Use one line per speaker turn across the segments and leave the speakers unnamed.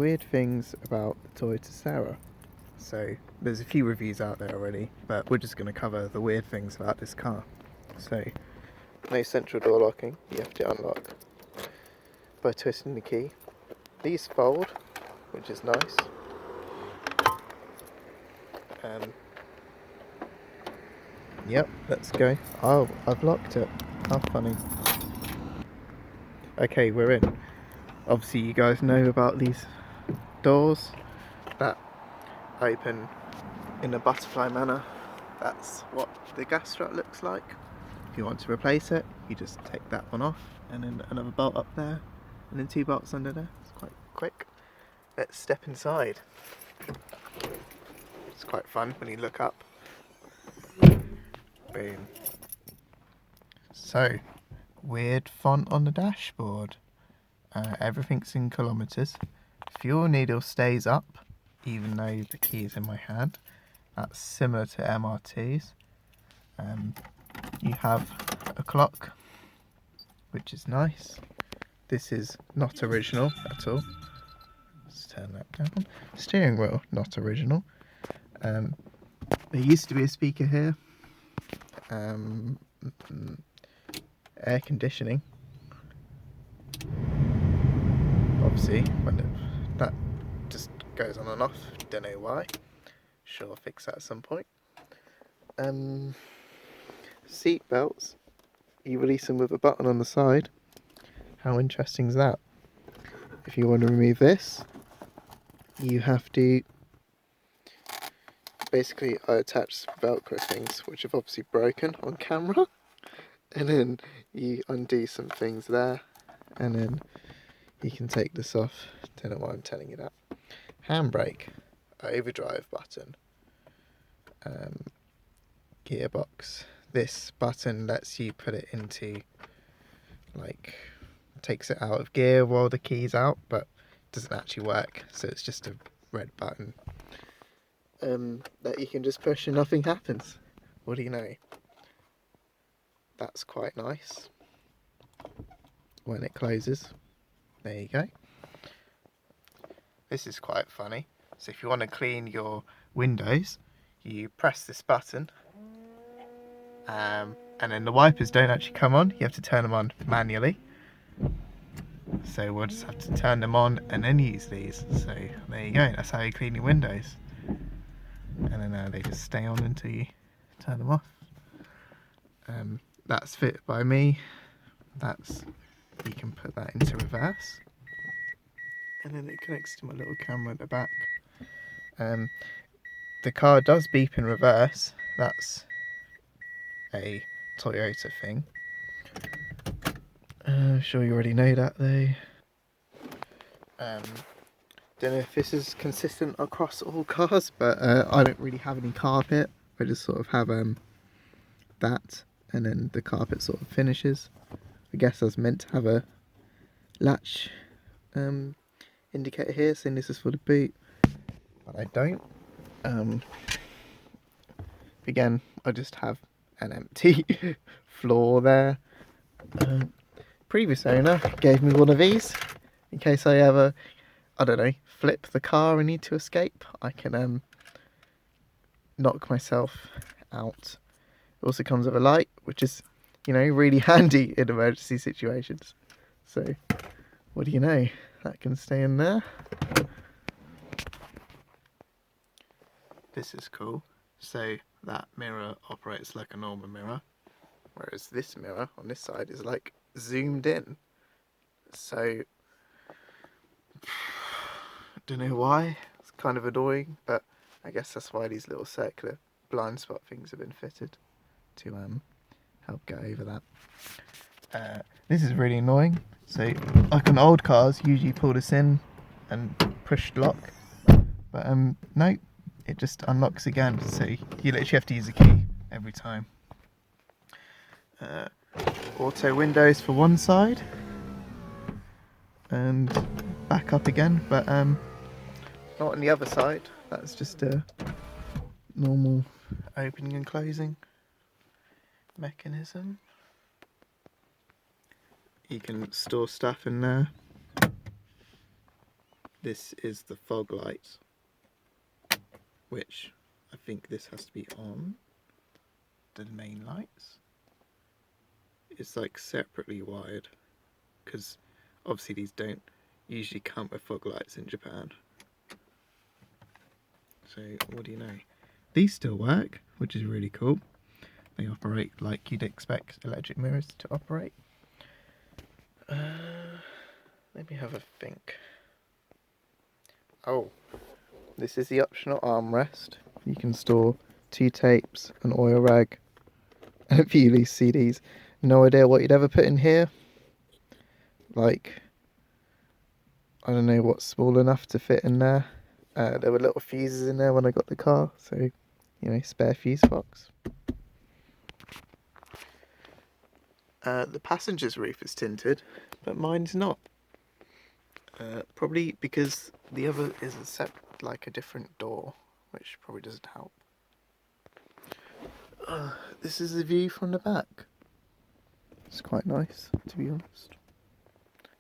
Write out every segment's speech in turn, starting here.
weird things about the Toyota Sera. So there's a few reviews out there already, but we're just going to cover the weird things about this car. So no central door locking, you have to unlock by twisting the key. These fold, which is nice. Yep, let's go. Oh, I've locked it. How funny. Okay, we're in. Obviously you guys know about these doors that open in a butterfly manner. That's what the gas strut looks like. If you want to replace it, you just take that one off and then another bolt up there and then 2 bolts under there. It's quite quick. Let's step inside. It's quite fun when you look up. Boom. So, weird font on the dashboard. Everything's in kilometres. Fuel needle stays up even though the key is in my hand. That's similar to MR2's. You have a clock, which is nice. This is not original at all. Let's turn that down. Steering wheel, not original. There used to be a speaker here. Air conditioning. Obviously, that just goes on and off. Don't know why. Sure, I'll fix that at some point. Seat belts. You release them with a button on the side. How interesting is that? If you want to remove this, you have to basically I attach Velcro things which have obviously broken on camera, and then you undo some things there, and then you can take this off. Don't know why I'm telling you that. Handbrake, overdrive button, gearbox. This button lets you put it into, like, takes it out of gear while the key's out, but doesn't actually work, so it's just a red button that you can just push and nothing happens. What do you know? That's quite nice. When it closes, there you go. This is quite funny. So if you want to clean your windows, you press this button, and then the wipers don't actually come on. You have to turn them on manually. So we'll just have to turn them on and then use these. So there you go, that's how you clean your windows. And then they just stay on until you turn them off. That's fit by me. You can put that into reverse. And then it connects to my little camera at the back. The car does beep in reverse. That's a Toyota thing. I'm sure you already know that though. Don't know if this is consistent across all cars, but I don't really have any carpet. I just sort of have that, and then the carpet sort of finishes. I guess I was meant to have a latch indicator here saying this is for the boot, but I don't. Again, I just have an empty floor there. Previous owner gave me one of these in case I ever, I don't know, flip the car and need to escape. I can knock myself out. It also comes with a light, which is, you know, really handy in emergency situations. So, what do you know? That can stay in there. This is cool. So that mirror operates like a normal mirror, whereas this mirror on this side is like zoomed in. So don't know why. It's kind of annoying, but I guess that's why these little circular blind spot things have been fitted to help get over that. This is really annoying. So like on old cars, usually pull this in and push lock, but no, it just unlocks again. So you literally have to use a key every time. Auto windows for one side and back up again, but not on the other side. That's just a normal opening and closing mechanism. You can store stuff in there. This is the fog light, which I think this has to be on. The main lights. It's like separately wired, because obviously these don't usually come with fog lights in Japan. So what do you know? These still work, which is really cool. They operate like you'd expect electric mirrors to operate. Let me have a think. Oh, this is the optional armrest. You can store 2 tapes, an oil rag, and a few loose CDs. No idea what you'd ever put in here. Like, I don't know what's small enough to fit in there. There were little fuses in there when I got the car, so, you know, spare fuse box. The passenger's roof is tinted, but mine's not. Probably because the other is like a different door, which probably doesn't help. This is the view from the back. It's quite nice, to be honest.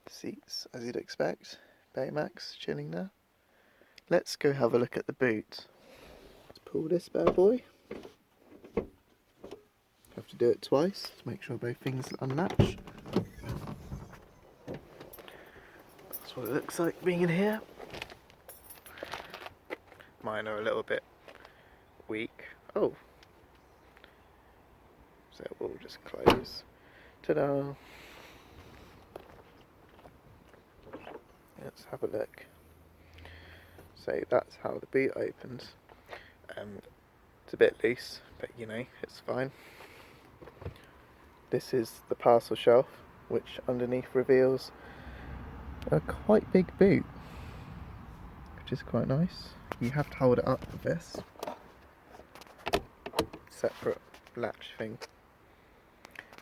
Seats, as you'd expect. Baymax chilling there. Let's go have a look at the boot. Let's pull this bad boy. Have to do it twice to make sure both things unlatch. That's what it looks like being in here. Mine are a little bit weak. Oh. So it will just close. Ta-da! Let's have a look. So that's how the boot opens. It's a bit loose, but you know, it's fine. This is the parcel shelf, which underneath reveals a quite big boot, which is quite nice. You have to hold it up with this separate latch thing.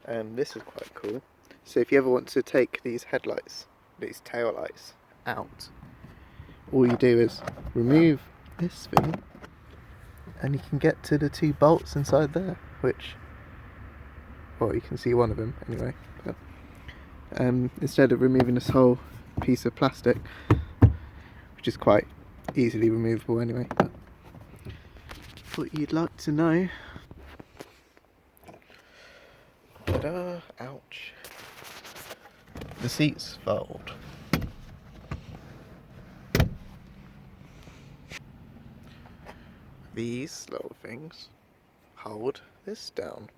This is quite cool. So if you ever want to take these headlights, these tail lights out, all you do is remove this thing and you can get to the 2 bolts inside there, which, well, you can see one of them anyway, but instead of removing this whole piece of plastic, which is quite easily removable anyway, but what you'd like to know. Ta-da! Ouch. The seats fold. These little things hold this down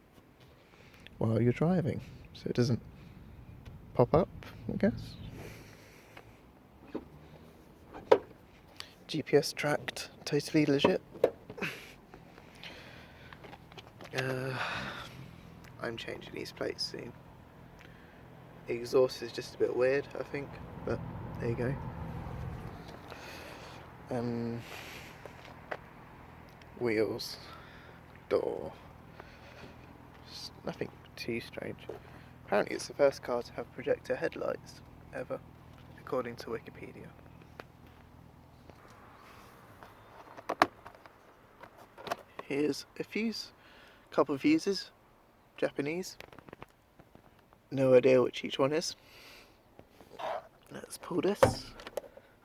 while you're driving, so it doesn't pop up, I guess. GPS tracked, totally legit. I'm changing these plates soon. The exhaust is just a bit weird, I think, but there you go. Wheels, door, nothing too strange. Apparently it's the first car to have projector headlights ever, according to Wikipedia. Here's a couple of fuses, Japanese. No idea which each one is. Let's pull this.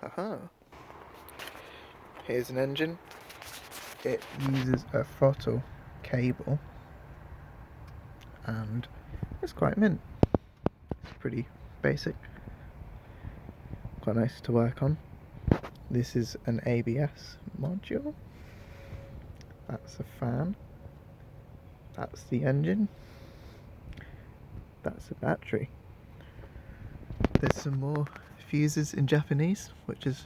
Aha. Here's an engine. It uses a throttle cable and it's quite mint. It's pretty basic. Quite nice to work on. This is an ABS module. That's a fan. That's the engine. That's a battery. There's some more fuses in Japanese, which is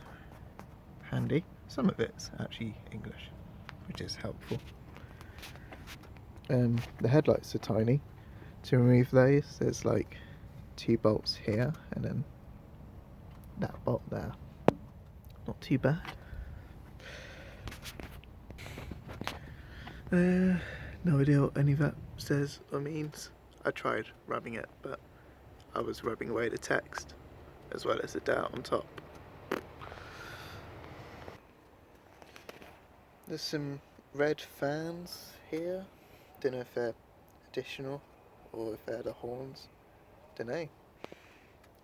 handy. Some of it's actually English, which is helpful. The headlights are tiny. To remove those, there's like 2 bolts here and then that bolt there. Not too bad. No idea what any of that says or means. I tried rubbing it, but I was rubbing away the text as well as the dart on top. There's some red fans here. Don't know if they're additional or if they're the horns. Don't know,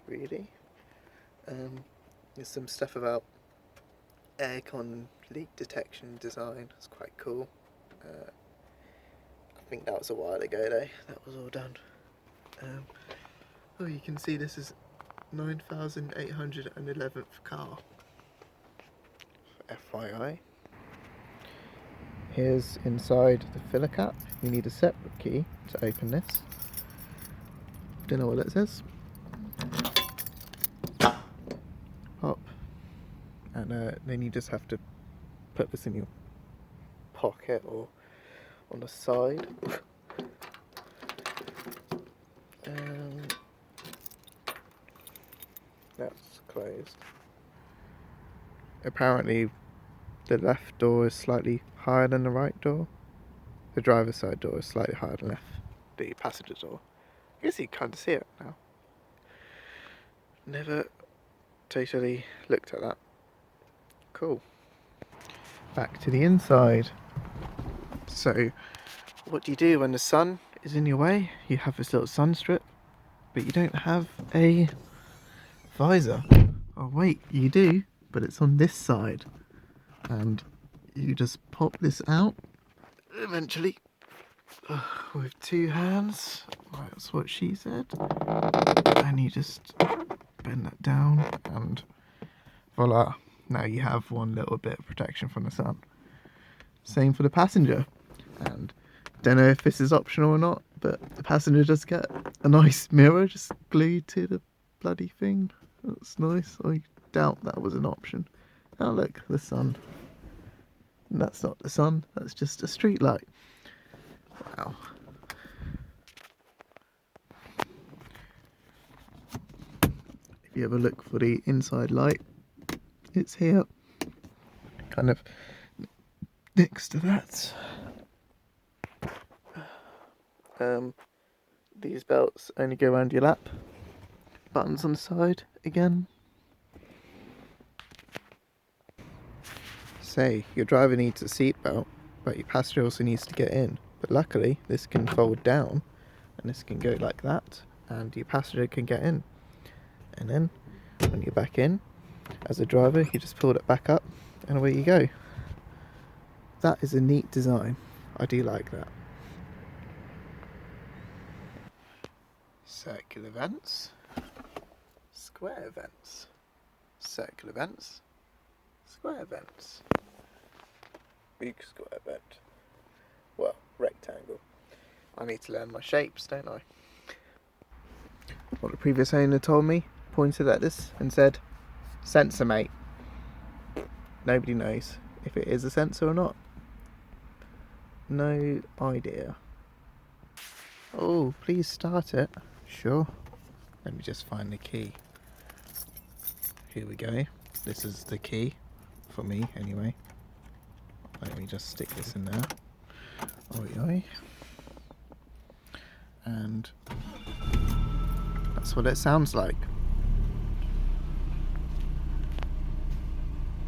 really. There's some stuff about aircon leak detection design. It's quite cool. I think that was a while ago though, that was all done. Oh, you can see this is 9,811th car. FYI. Here's inside the filler cap. You need a separate key to open this. Don't know what it says. Pop. And then you just have to put this in your pocket or on the side. That's closed. Apparently the left door is slightly higher than the right door. The driver's side door is slightly higher than the passenger door. I guess you can kind of see it now. Never totally looked at that. Cool. Back to the inside. So, what do you do when the sun is in your way? You have this little sun strip, but you don't have a visor. Oh wait, you do, but it's on this side. And you just pop this out, eventually, with two hands. That's what she said. And you just bend that down and voila. Now you have one little bit of protection from the sun. Same for the passenger. And don't know if this is optional or not, but the passenger does get a nice mirror just glued to the bloody thing. That's nice. I doubt that was an option. Oh look, the sun. And that's not the sun, that's just a street light. Wow. If you ever look for the inside light, it's here, kind of next to that. These belts only go around your lap. Buttons on the side again. Say, your driver needs a seat belt, but your passenger also needs to get in. But luckily, this can fold down, and this can go like that, and your passenger can get in. And then, when you're back in, as a driver, you just pull it back up, and away you go. That is a neat design. I do like that. Circular vents, square vents, circular vents, square vents, big square vent, well, rectangle. I need to learn my shapes, don't I? What the previous owner told me, pointed at this and said, sensor mate. Nobody knows if it is a sensor or not. No idea. Oh, please start it. Sure. Let me just find the key. Here we go. This is the key. For me, anyway. Let me just stick this in there. Oi oi. And that's what it sounds like.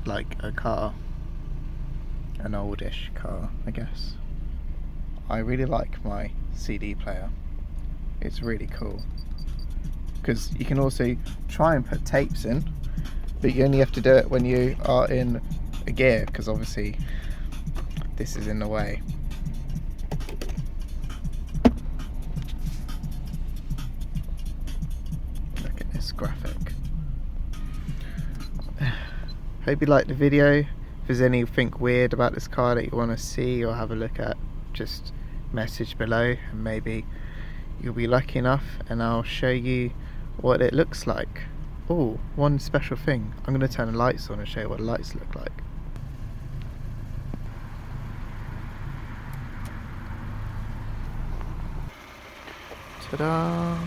Like a car. An oldish car, I guess. I really like my CD player. It's really cool. Because you can also try and put tapes in, but you only have to do it when you are in a gear, because obviously this is in the way. Look at this graphic. Hope you liked the video. If there's anything weird about this car that you want to see or have a look at, just message below and maybe you'll be lucky enough and I'll show you what it looks like. Oh, one special thing. I'm going to turn the lights on and show you what the lights look like. Ta-da!